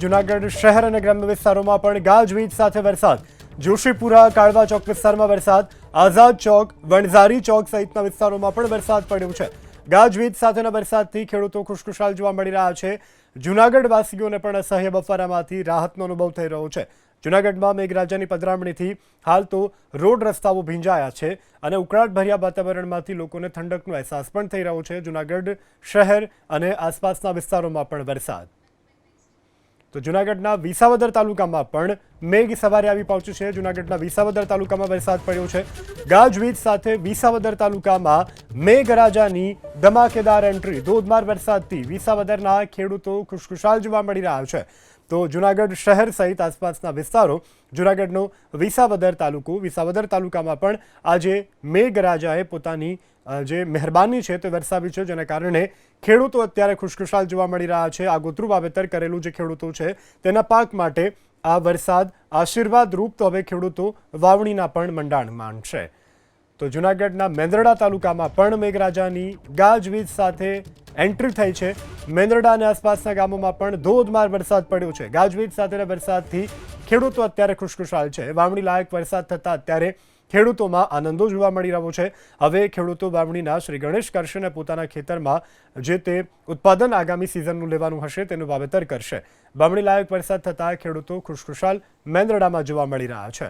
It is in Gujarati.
જૂનાગઢ શહેર અને ગ્રામ્ય વિસ્તારોમાં પણ ગાજવીજ સાથે વરસાદ. જોશીપુરા, કાળવા ચોક વિસ્તારમાં વરસાદ. આઝાદ ચોક, વણઝારી ચોક સહિતના વિસ્તારોમાં પણ વરસાદ પડ્યો છે. ગાજવીજ સાથેના વરસાદથી ખેડૂતો ખુશખુશાલ જોવા મળી રહ્યા છે. જૂનાગઢવાસીઓને પણ અસહ્ય બફારામાંથી રાહતનો અનુભવ થઈ રહ્યો છે. જૂનાગઢમાં મેઘરાજાની પધરામણીથી હાલ તો રોડ રસ્તાઓ ભીંજાયા છે અને ઉકળાટભર્યા વાતાવરણમાંથી લોકોને ઠંડકનો અહેસાસ પણ થઈ રહ્યો છે. જૂનાગઢ શહેર અને આસપાસના વિસ્તારોમાં પણ વરસાદ. તો જૂનાગઢના વિસાવદર તાલુકામાં પણ મેઘ સવારે આવી પહોંચ્યું છે. જૂનાગઢના વિસાવદર તાલુકામાં વરસાદ પડ્યો છે. ગાજવીજ સાથે વિસાવદર તાલુકામાં મેઘરાજાની ધમાકેદાર એન્ટ્રી. ધોધમાર વરસાદથી વિસાવદરના ખેડૂતો ખુશખુશાલ જોવા મળી રહ્યા છે. તો જૂનાગઢ શહેર સહિત આસપાસના વિસ્તારો, જૂનાગઢનો વિસાવદર તાલુકામાં પણ આજે મેઘરાજાએ પોતાની જે મહેરબાની છે તે વરસાવી છે, જેના કારણે ખેડૂતો અત્યારે ખુશખુશાલ જોવા મળી રહ્યા છે. આગોતરું વાવેતર કરેલું જે ખેડૂતો છે તેના પાક માટે આ વરસાદ આશીર્વાદરૂપ. તો હવે ખેડૂતો વાવણીના પણ મંડાણ માંડશે. તો જૂનાગઢના મેંદરડા તાલુકામાં પણ મેઘરાજાની ગાજવીજ સાથે એન્ટ્રી થઈ છે. મેંદરડા અને આસપાસના ગામોમાં પણ ધોધમાર વરસાદ પડ્યો છે. ગાજવીજ સાથેના વરસાદથી ખેડૂતો અત્યારે ખુશખુશાલ છે. વાવણી લાયક વરસાદ થતાં અત્યારે ખેડૂતોમાં આનંદો જોવા મળી રહ્યો છે. હવે ખેડૂતો વાવણીના શ્રી ગણેશ કરશે અને પોતાના ખેતરમાં જે તે ઉત્પાદન આગામી સિઝનનું લેવાનું હશે તેનું વાવેતર કરશે. વાવણી લાયક વરસાદ થતાં ખેડૂતો ખુશખુશાલ મેંદરડામાં જોવા મળી રહ્યા છે.